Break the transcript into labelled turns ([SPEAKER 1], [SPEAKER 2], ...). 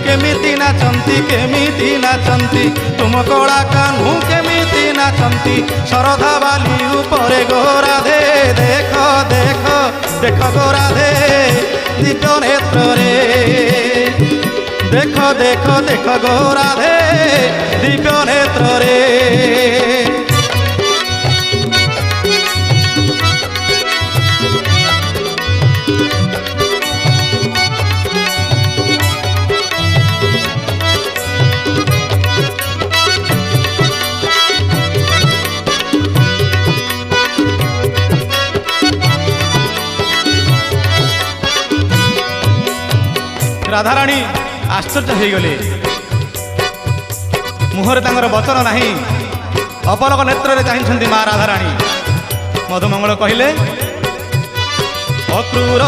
[SPEAKER 1] केमिति नाचंती तुम कला कान्हू केमिति नाचंती शरधा बाली उपरे गोराधे देख देख देख गोराधे दिव्य नेत्र रे देख देख देख गोराधे दिव्य नेत्र रे। राधाराणी आश्चर्य हो गले मुहर तांगर वचन नहीं अपलक नेत्र चाहिए माँ राधाराणी मधुमंगल कहले अक्रूर